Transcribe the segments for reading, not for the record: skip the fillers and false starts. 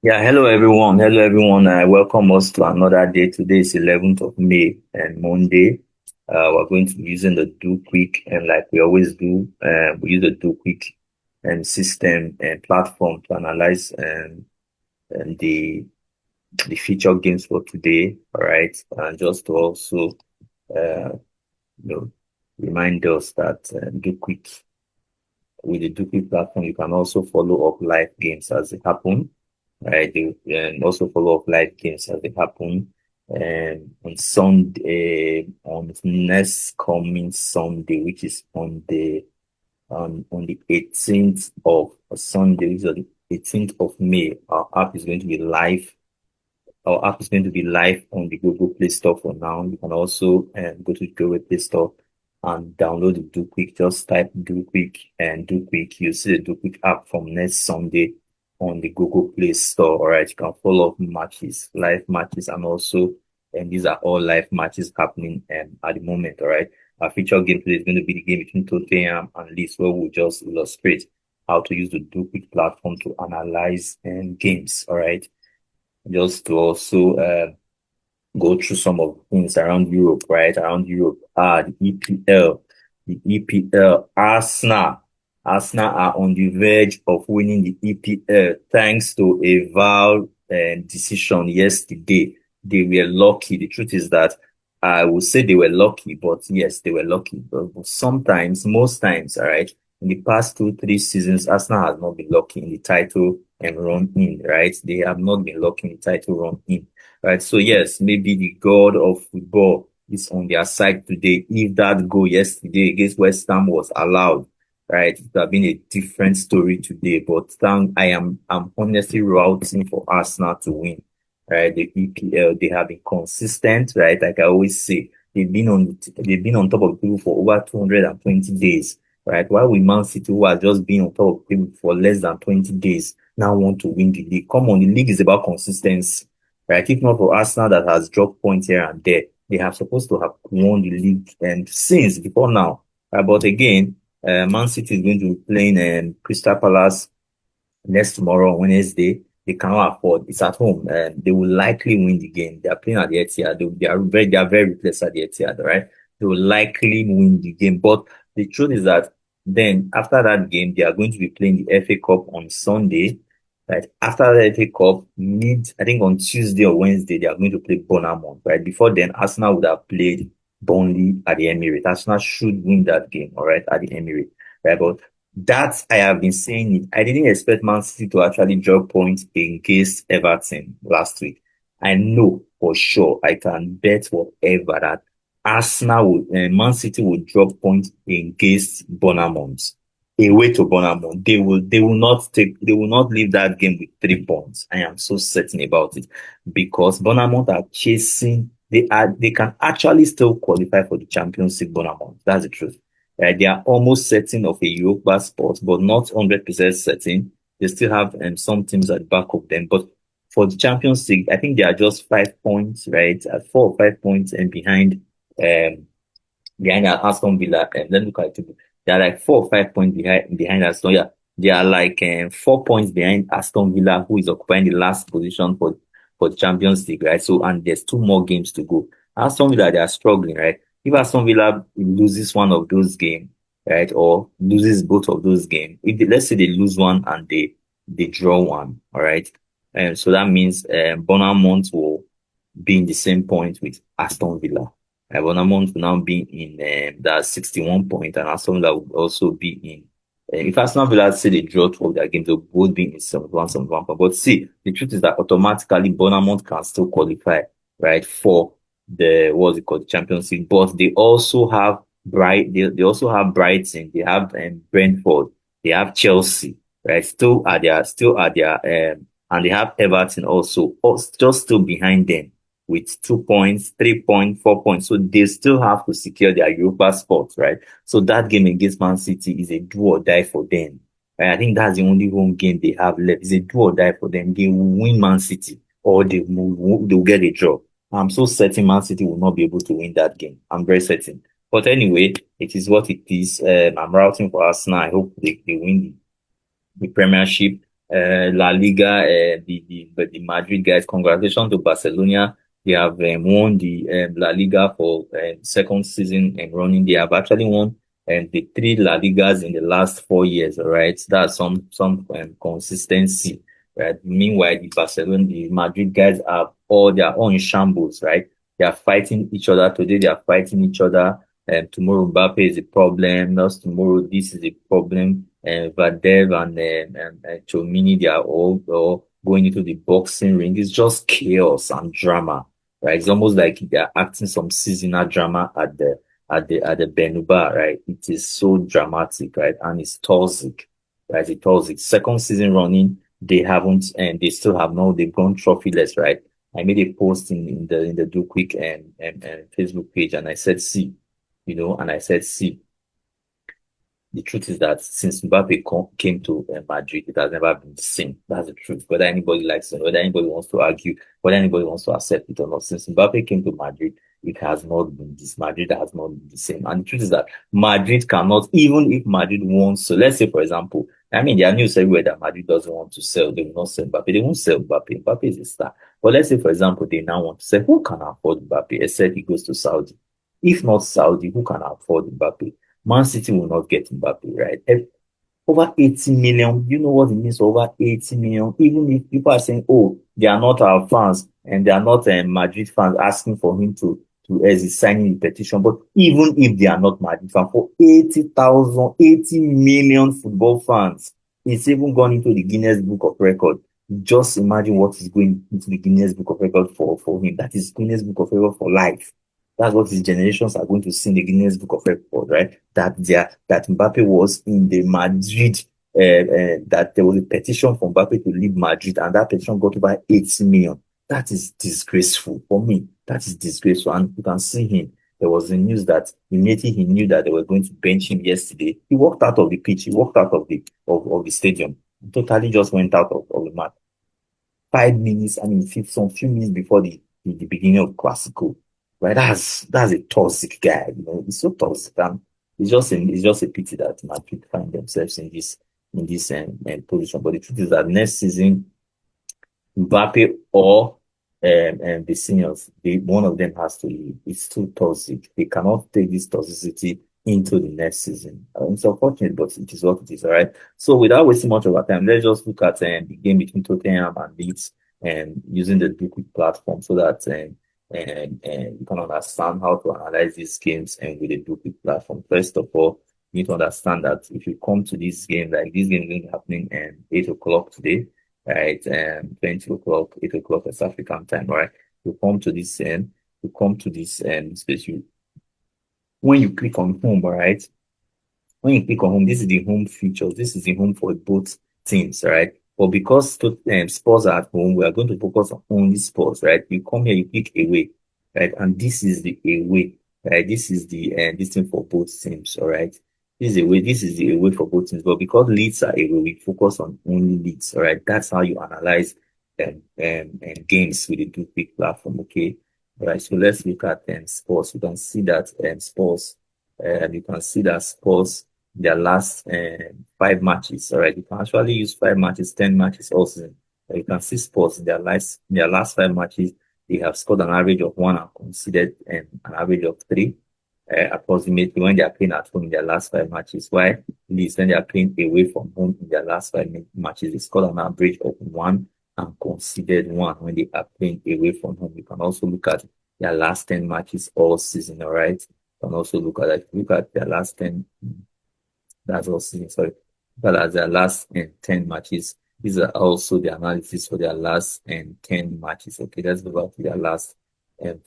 Yeah, hello everyone. Hello everyone. I welcome us to another day. Today is 11th of May and Monday. We're going to be using the Do Quick and like we always do, we use the Do Quick system and platform to analyze and the feature games for today. All right. And just to also uh, you know remind us that Do Quick with the Do Quick platform, you can also follow up live games as they happen, right? And also follow up live games as they happen. And on Sunday, on next coming Sunday, which is on the 18th of Sunday, which is on the 18th of May, our app is going to be live. Our app is going to be live on the Google Play Store for now. You can also go to the Google Play Store and download the Do Quick. Just type Do Quick and Do Quick. You see the Do Quick app from next Sunday on the Google Play Store. All right, you can follow up matches, live matches, and also, and these are all live matches happening at the moment. All right, our feature gameplay is going to be the game between Tottenham and Leeds, where we'll just illustrate how to use the Do Quick platform to analyze games. All right, just to also go through some of the things around Europe, right? Around Europe, the EPL, the EPL, Arsenal are on the verge of winning the EPL thanks to a VAR decision yesterday. They were lucky. The truth is that I would say they were lucky, but yes, they were lucky. But sometimes, most times, all right, in the past 2, 3 seasons, Arsenal has not been lucky in the title and run in, right? They have not been lucky in the title run in. Right. So yes, maybe the God of football is on their side today. If that goal yesterday against West Ham was allowed, right, it would have been a different story today. But I'm honestly rooting for Arsenal to win. Right. The EPL, they have been consistent, right? Like I always say, they've been on top of the table for over 220 days. Right. While we Man City, who has just been on top of the table for less than 20 days, now want to win the league. Come on, the league is about consistency, right? If not for Arsenal that has dropped points here and there, they have supposed to have won the league and since before now. But again, Man City is going to be playing Crystal Palace next tomorrow, Wednesday. They cannot afford. It's at home, and they will likely win the game. They are playing at the Etihad. They are very ruthless at the Etihad, right? They will likely win the game. But the truth is that then after that game, they are going to be playing the FA Cup on Sunday. Right after the FA Cup, I think on Tuesday or Wednesday, they are going to play Bournemouth. Right before then, Arsenal would have played Burnley at the Emirates. Arsenal should win that game, all right, at the Emirates. Right, but that I have been saying it. I didn't expect Man City to actually drop points against Everton last week. I know for sure I can bet whatever that Man City will drop points against Bournemouth. Away to Bournemouth. They will not leave that game with 3 points. I am so certain about it because Bournemouth are chasing, they can actually still qualify for the Champions League. Bournemouth. That's the truth. They are almost certain of a Europa spot, but not 100% certain. They still have some teams at the back of them. But for the Champions League, I think they are just 5 points, right? At 4 or 5 points and behind Aston Villa. And then look at it. They are like 4 or 5 points behind Aston. Yeah, they are like 4 points behind Aston Villa, who is occupying the last position for the Champions League, right? So and there's 2 more games to go. Aston Villa, they are struggling, right? If Aston Villa loses one of those games, right, or loses both of those games, let's say they lose one and they draw one, all right, and so that means Bournemouth will be in the same point with Aston Villa. Bournemouth will now be in that 61 point, and Aston Villa will also be in. If Aston Villa say they draw 12 their games, they'll both be in 71 point. But see, the truth is that automatically Bournemouth can still qualify, right, for what's it called, the Champions League. But they also have Brighton, they have Brentford, they have Chelsea, right, and they have Everton also just still behind them with 2 points, 3 points, 4 points. So they still have to secure their Europa spot, right? So that game against Man City is a do or die for them. And I think that's the only home game they have left. It's a do or die for them. They will win Man City or they'll get a draw. I'm so certain Man City will not be able to win that game. I'm very certain. But anyway, it is what it is. I'm routing for Arsenal. I hope they win the Premiership. La Liga, the Madrid guys. Congratulations to Barcelona. They have won the La Liga for second season and running. They have actually won the three La Ligas in the last 4 years. All right, that's some consistency. Right. Meanwhile, the Madrid guys are all they are all in shambles. Right. They are fighting each other today. They are fighting each other. Tomorrow Mbappe is a problem. Next tomorrow this is a problem. Vadev and Chomini, they are all going into the boxing ring. It's just chaos and drama, right? It's almost like they are acting some seasonal drama at the Benuba, right? It is so dramatic, right? And it's toxic, right? It's toxic. Second season running, they haven't, and they still have no. They've gone trophyless, right? I made a post in the Do Quick and Facebook page, and I said, see, and I said, see. The truth is that since Mbappe came to Madrid, it has never been the same. That's the truth. Whether anybody likes it, whether anybody wants to argue, whether anybody wants to accept it or not, since Mbappe came to Madrid, it has not been this. Madrid has not been the same. And the truth is that Madrid cannot, even if Madrid wants to, let's say, for example, I mean, there are news everywhere that Madrid doesn't want to sell. They will not sell Mbappe. They won't sell Mbappe. Mbappe is a star. But let's say, for example, they now want to say, who can afford Mbappe except he goes to Saudi? If not Saudi, who can afford Mbappe? Man City will not get Mbappe, right? Over 80 million. You know what it means, over 80 million? Even if people are saying, oh, they are not our fans and they are not Madrid fans asking for him to as he's signing the petition. But even if they are not Madrid fans, for 80,000, 80 million football fans, it's even gone into the Guinness Book of Record. Just imagine what is going into the Guinness Book of Record for him. That is Guinness Book of Record for life. That's what his generations are going to see in the Guinness Book of Record, right? That Mbappe was in the Madrid, that there was a petition for Mbappe to leave Madrid, and that petition got over 80 million. That is disgraceful for me. That is disgraceful, and you can see him. There was the news that immediately he knew that they were going to bench him yesterday. He walked out of the pitch. He walked out of the stadium. Totally just went out of the match. 5 minutes, I mean, some few minutes before the beginning of Classical, right? That's a toxic guy, He's so toxic, and it's just a pity that Madrid find themselves in this position. But the truth is that next season, Mbappe or the seniors, one of them has to leave. It's too toxic. They cannot take this toxicity into the next season. It's unfortunate, but it is what it is, all right? So without wasting much of our time, let's just look at the game between Tottenham and Leeds and using the Quick platform so that you can understand how to analyze these games and with the Quick platform. First of all, you need to understand that if you come to this game, like this game is going to be happening at 8 o'clock today, right? 20 o'clock, 8 o'clock West African time, right? You come to this space. When you click on home, all right? When you click on home, this is the home features. This is the home for both teams, right? But because Spurs are at home, we are going to focus on only Spurs, right? You come here, you click away, right? And this is the away, right? This is the this thing for both teams, all right? This is away. This is the away for both teams. But because Leeds are away, we focus on only Leeds, all right? That's how you analyze games with the Do Quick platform, okay? All right. So let's look at Spurs. You can see that Spurs. You can see that Spurs their last 5 matches. All right, you can actually use 5 matches, 10 matches all season. You can see Spurs in their last 5 matches, they have scored an average of one and conceded an average of three. Approximately when they are playing at home in their last 5 matches. While Leeds, when they are playing away from home in their last 5 matches, they scored an average of one and conceded one when they are playing away from home. You can also look at their last 10 matches all season, all right? You can also look at their last 10, that's all season, sorry. But as their last 10 matches, these are also the analysis for their last 10 matches. Okay, let's go back to their last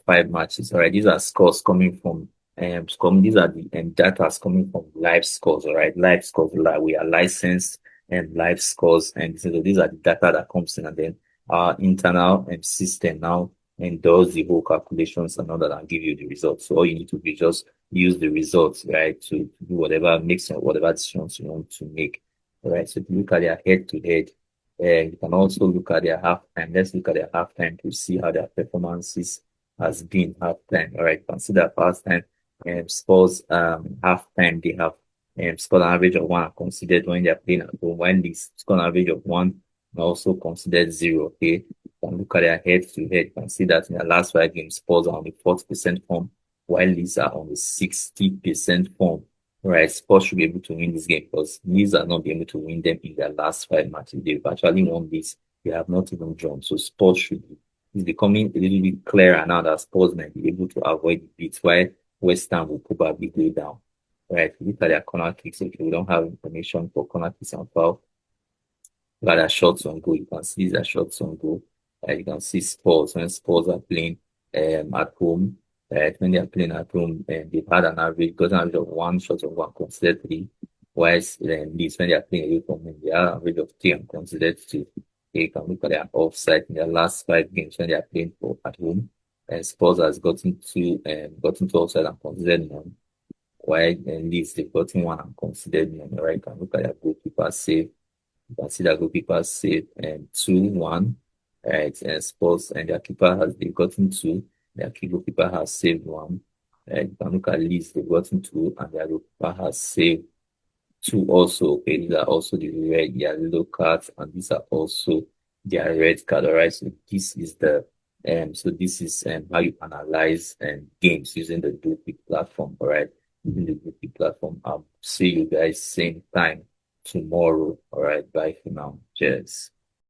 5 matches. All right, these are scores coming from these are the data coming from live scores. All right, live scores, like we are licensed and live scores, and so these are the data that comes in, and then our internal system now and does the whole calculations and all that and give you the results. So all you need to do is just use the results, right, to do whatever mix or whatever decisions you want to make. All right. So if you look at their head to head, you can also look at their halftime. Let's look at their halftime to see how their performances has been halftime. All right. You can see that past time Spurs halftime they have scored an average of one and conceded when they're playing at home. When they score an average of one also considered zero. Okay, you can look at their head to head. You can see that in the last 5 games, Spurs are on the 40% form, while Leeds are on the 60% form. Right, Spurs should be able to win this game because Leeds are not be able to win them in their last 5 matches. They've actually won this. They have not even drawn. So Spurs should be. It's becoming a little bit clearer now that Spurs might be able to avoid the beats, while West Ham will probably go down. Right, look at their corner kicks. Okay, we don't have information for corner kicks and foul. Look at shots on goal. You can see the shots on goal. You can see Spurs when Spurs are playing at home. When they are playing at home, and they've had got an average of one shot on one considered three. Whilst Leeds, when they are playing away from home, they are an average of three and considered two. You can look at their offside in their last 5 games when they are playing for at home. And Spurs has gotten two offside and considered none. While Leeds they've gotten one and considered none. Right? You can look at their goalkeeper save. You can see that goalkeeper saved 2-1, right? And Spurs and their keeper has they've gotten two. Their key goalkeeper has saved one. You can look at Leeds, they've gotten two, and their goalkeeper has saved two also. Okay, these are also the red, yellow cards, and these are also their red card. All right, so this is how you analyze games using the Duke platform. All right, using the Duke platform. I'll see you guys same time tomorrow. All right, bye for now. Cheers.